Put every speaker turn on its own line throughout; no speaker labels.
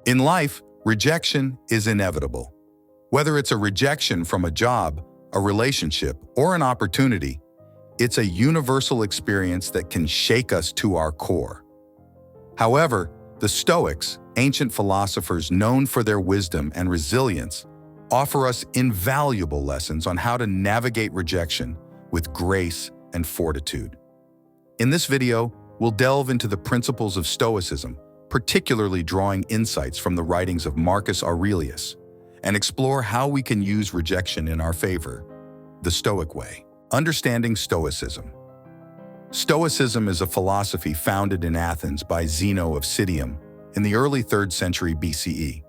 In life, rejection is inevitable. Whether it's a rejection from a job, a relationship, or an opportunity, it's a universal experience that can shake us to our core. However, the Stoics, ancient philosophers known for their wisdom and resilience, offer us invaluable lessons on how to navigate rejection with grace and fortitude. In this video, we'll delve into the principles of Stoicism, particularly drawing insights from the writings of Marcus Aurelius, and explore how we can use rejection in our favor. The Stoic way. Understanding Stoicism. Stoicism is a philosophy founded in Athens by Zeno of Citium in the early 3rd century BCE.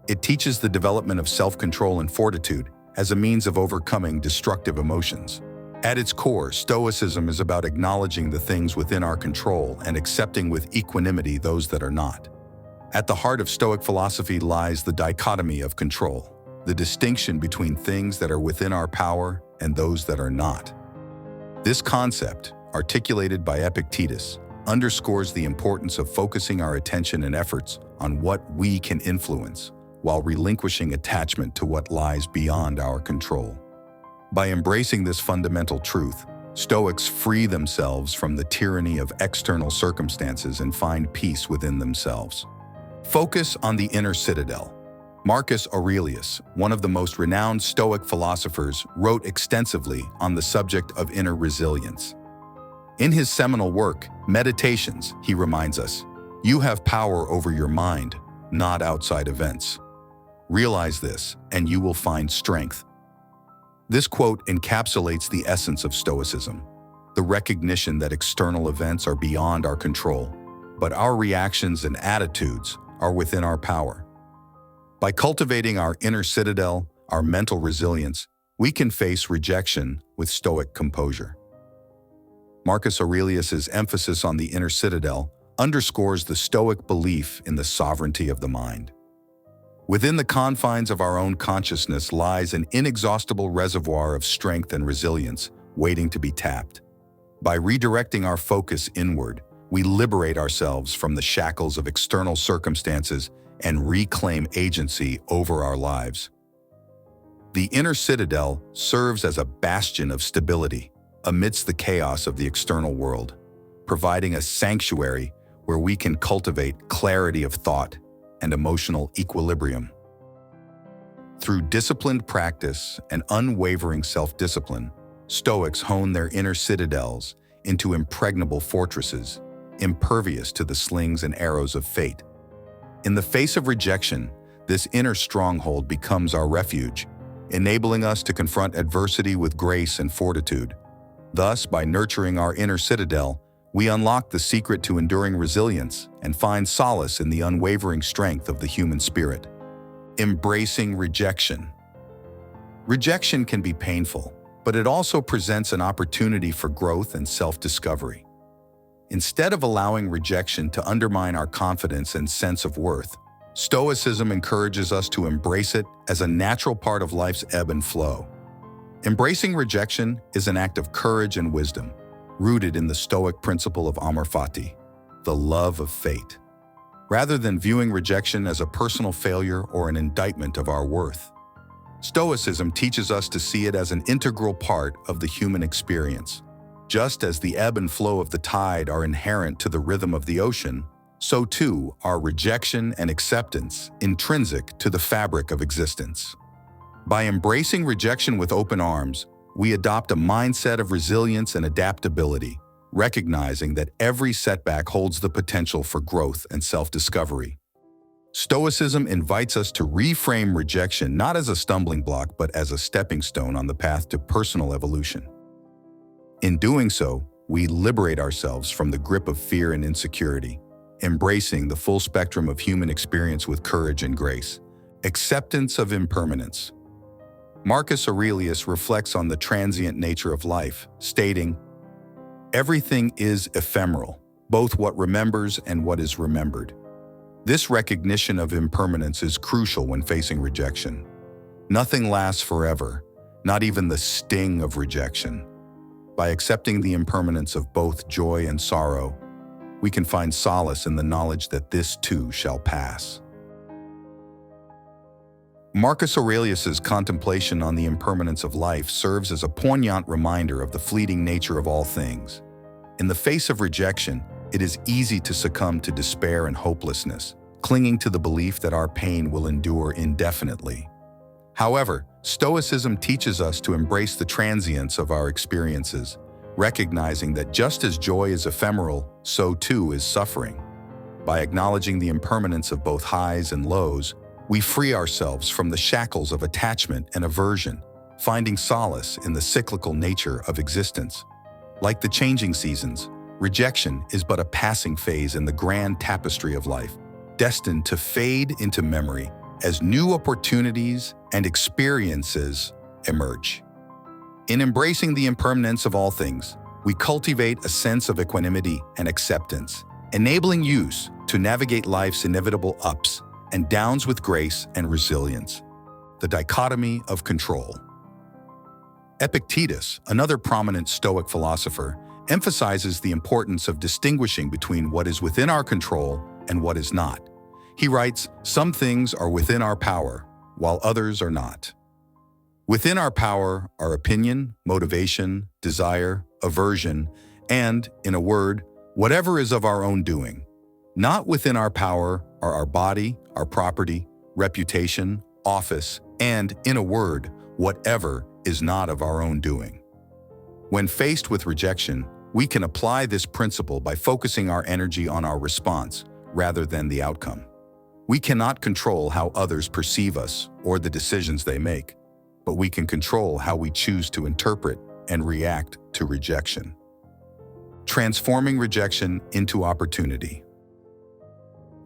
It teaches the development of self-control and fortitude as a means of overcoming destructive emotions. At its core, Stoicism is about acknowledging the things within our control and accepting with equanimity those that are not. At the heart of Stoic philosophy lies the dichotomy of control, the distinction between things that are within our power and those that are not. This concept, articulated by Epictetus, underscores the importance of focusing our attention and efforts on what we can influence, while relinquishing attachment to what lies beyond our control. By embracing this fundamental truth, Stoics free themselves from the tyranny of external circumstances and find peace within themselves. Focus on the inner citadel. Marcus Aurelius, one of the most renowned Stoic philosophers, wrote extensively on the subject of inner resilience. In his seminal work, Meditations, he reminds us, "You have power over your mind, not outside events. Realize this, and you will find strength." This quote encapsulates the essence of Stoicism, the recognition that external events are beyond our control, but our reactions and attitudes are within our power. By cultivating our inner citadel, our mental resilience, we can face rejection with Stoic composure. Marcus Aurelius's emphasis on the inner citadel underscores the Stoic belief in the sovereignty of the mind. Within the confines of our own consciousness lies an inexhaustible reservoir of strength and resilience waiting to be tapped. By redirecting our focus inward, we liberate ourselves from the shackles of external circumstances and reclaim agency over our lives. The inner citadel serves as a bastion of stability amidst the chaos of the external world, providing a sanctuary where we can cultivate clarity of thought and emotional equilibrium. Through disciplined practice and unwavering self-discipline, Stoics hone their inner citadels into impregnable fortresses, impervious to the slings and arrows of fate. In the face of rejection, this inner stronghold becomes our refuge, enabling us to confront adversity with grace and fortitude. Thus, by nurturing our inner citadel, we unlock the secret to enduring resilience and find solace in the unwavering strength of the human spirit. Embracing rejection. Rejection can be painful, but it also presents an opportunity for growth and self-discovery. Instead of allowing rejection to undermine our confidence and sense of worth, Stoicism encourages us to embrace it as a natural part of life's ebb and flow. Embracing rejection is an act of courage and wisdom, rooted in the Stoic principle of amor fati, the love of fate. Rather than viewing rejection as a personal failure or an indictment of our worth, Stoicism teaches us to see it as an integral part of the human experience. Just as the ebb and flow of the tide are inherent to the rhythm of the ocean, so too are rejection and acceptance intrinsic to the fabric of existence. By embracing rejection with open arms, we adopt a mindset of resilience and adaptability, recognizing that every setback holds the potential for growth and self-discovery. Stoicism invites us to reframe rejection not as a stumbling block, but as a stepping stone on the path to personal evolution. In doing so, we liberate ourselves from the grip of fear and insecurity, embracing the full spectrum of human experience with courage and grace. Acceptance of impermanence. Marcus Aurelius reflects on the transient nature of life, stating, "Everything is ephemeral, both what remembers and what is remembered." This recognition of impermanence is crucial when facing rejection. Nothing lasts forever, not even the sting of rejection. By accepting the impermanence of both joy and sorrow, we can find solace in the knowledge that this too shall pass. Marcus Aurelius's contemplation on the impermanence of life serves as a poignant reminder of the fleeting nature of all things. In the face of rejection, it is easy to succumb to despair and hopelessness, clinging to the belief that our pain will endure indefinitely. However, Stoicism teaches us to embrace the transience of our experiences, recognizing that just as joy is ephemeral, so too is suffering. By acknowledging the impermanence of both highs and lows, we free ourselves from the shackles of attachment and aversion, finding solace in the cyclical nature of existence. Like the changing seasons, rejection is but a passing phase in the grand tapestry of life, destined to fade into memory as new opportunities and experiences emerge. In embracing the impermanence of all things, we cultivate a sense of equanimity and acceptance, enabling use to navigate life's inevitable ups and downs with grace and resilience. The dichotomy of control. Epictetus, another prominent Stoic philosopher, emphasizes the importance of distinguishing between what is within our control and what is not. He writes, "Some things are within our power, while others are not." Within our power are opinion, motivation, desire, aversion, and, in a word, whatever is of our own doing. Not within our power are our body, our property, reputation, office, and, in a word, whatever is not of our own doing. When faced with rejection, we can apply this principle by focusing our energy on our response rather than the outcome. We cannot control how others perceive us or the decisions they make, but we can control how we choose to interpret and react to rejection. Transforming rejection into opportunity.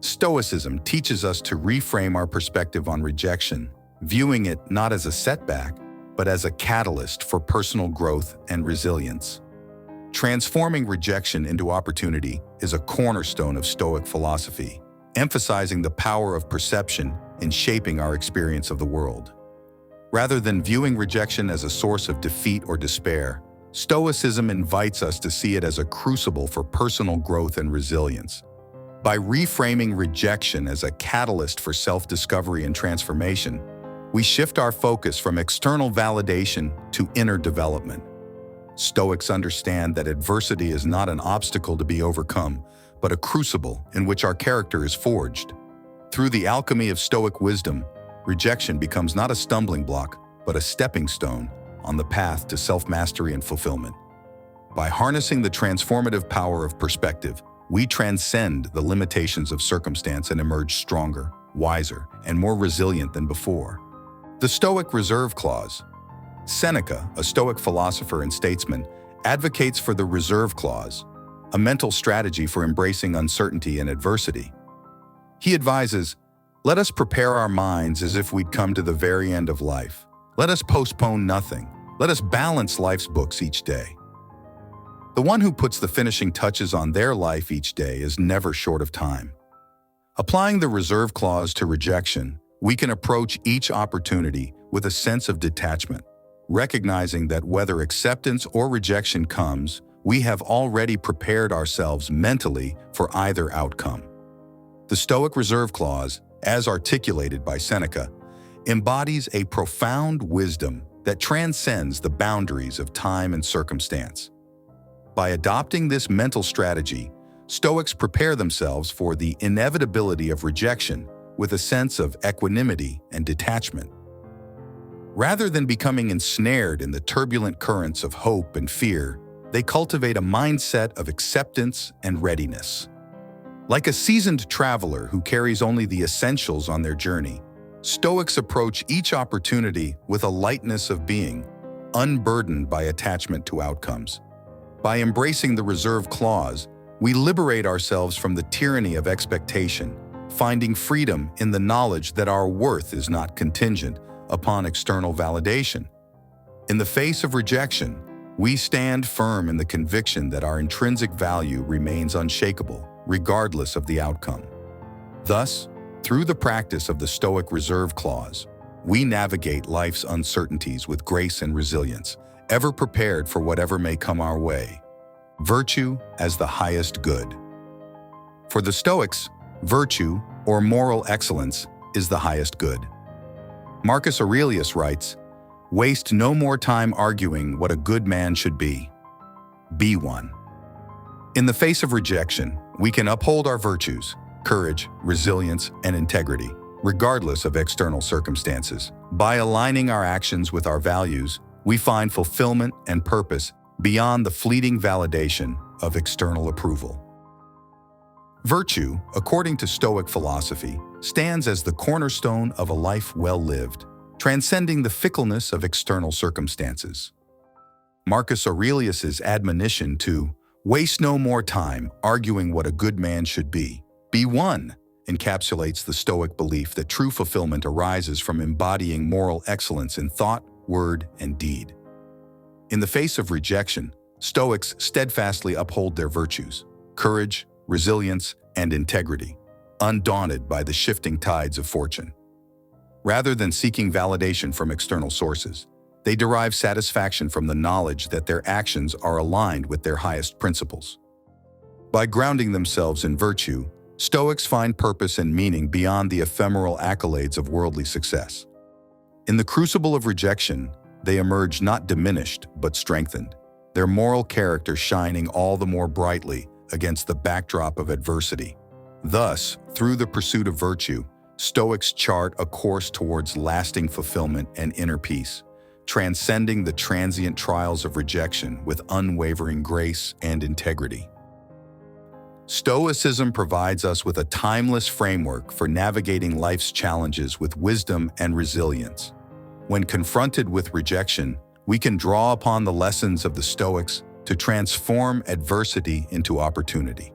Stoicism teaches us to reframe our perspective on rejection, viewing it not as a setback, but as a catalyst for personal growth and resilience. Transforming rejection into opportunity is a cornerstone of Stoic philosophy, emphasizing the power of perception in shaping our experience of the world. Rather than viewing rejection as a source of defeat or despair, Stoicism invites us to see it as a crucible for personal growth and resilience. By reframing rejection as a catalyst for self-discovery and transformation, we shift our focus from external validation to inner development. Stoics understand that adversity is not an obstacle to be overcome, but a crucible in which our character is forged. Through the alchemy of Stoic wisdom, rejection becomes not a stumbling block, but a stepping stone on the path to self-mastery and fulfillment. By harnessing the transformative power of perspective, we transcend the limitations of circumstance and emerge stronger, wiser, and more resilient than before. The Stoic Reserve Clause. Seneca, a Stoic philosopher and statesman, advocates for the reserve clause, a mental strategy for embracing uncertainty and adversity. He advises, "Let us prepare our minds as if we'd come to the very end of life. Let us postpone nothing. Let us balance life's books each day." The one who puts the finishing touches on their life each day is never short of time. Applying the reserve clause to rejection, we can approach each opportunity with a sense of detachment, recognizing that whether acceptance or rejection comes, we have already prepared ourselves mentally for either outcome. The Stoic Reserve Clause, as articulated by Seneca, embodies a profound wisdom that transcends the boundaries of time and circumstance. By adopting this mental strategy, Stoics prepare themselves for the inevitability of rejection with a sense of equanimity and detachment. Rather than becoming ensnared in the turbulent currents of hope and fear, they cultivate a mindset of acceptance and readiness. Like a seasoned traveler who carries only the essentials on their journey, Stoics approach each opportunity with a lightness of being, unburdened by attachment to outcomes. By embracing the reserve clause, we liberate ourselves from the tyranny of expectation, finding freedom in the knowledge that our worth is not contingent upon external validation. In the face of rejection, we stand firm in the conviction that our intrinsic value remains unshakable, regardless of the outcome. Thus, through the practice of the Stoic Reserve Clause, we navigate life's uncertainties with grace and resilience, ever prepared for whatever may come our way. Virtue as the highest good. For the Stoics, virtue, or moral excellence, is the highest good. Marcus Aurelius writes, "Waste no more time arguing what a good man should be. Be one." In the face of rejection, we can uphold our virtues, courage, resilience, and integrity, regardless of external circumstances. By aligning our actions with our values, we find fulfillment and purpose beyond the fleeting validation of external approval. Virtue, according to Stoic philosophy, stands as the cornerstone of a life well lived, transcending the fickleness of external circumstances. Marcus Aurelius's admonition to waste no more time arguing what a good man should be one, encapsulates the Stoic belief that true fulfillment arises from embodying moral excellence in thought, word, and deed. In the face of rejection, Stoics steadfastly uphold their virtues, courage, resilience, and integrity, undaunted by the shifting tides of fortune. Rather than seeking validation from external sources, they derive satisfaction from the knowledge that their actions are aligned with their highest principles. By grounding themselves in virtue, Stoics find purpose and meaning beyond the ephemeral accolades of worldly success. In the crucible of rejection, they emerge not diminished but strengthened, their moral character shining all the more brightly against the backdrop of adversity. Thus, through the pursuit of virtue, Stoics chart a course towards lasting fulfillment and inner peace, transcending the transient trials of rejection with unwavering grace and integrity. Stoicism provides us with a timeless framework for navigating life's challenges with wisdom and resilience. When confronted with rejection, we can draw upon the lessons of the Stoics to transform adversity into opportunity.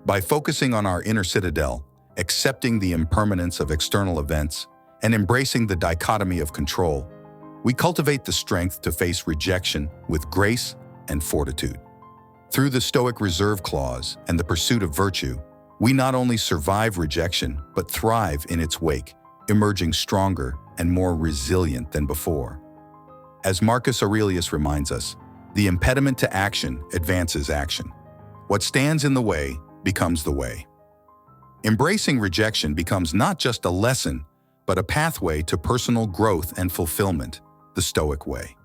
By focusing on our inner citadel, accepting the impermanence of external events, and embracing the dichotomy of control, we cultivate the strength to face rejection with grace and fortitude. Through the Stoic reserve clause and the pursuit of virtue, we not only survive rejection, but thrive in its wake, emerging stronger and more resilient than before. As Marcus Aurelius reminds us, the impediment to action advances action. What stands in the way becomes the way. Embracing rejection becomes not just a lesson, but a pathway to personal growth and fulfillment, the Stoic way.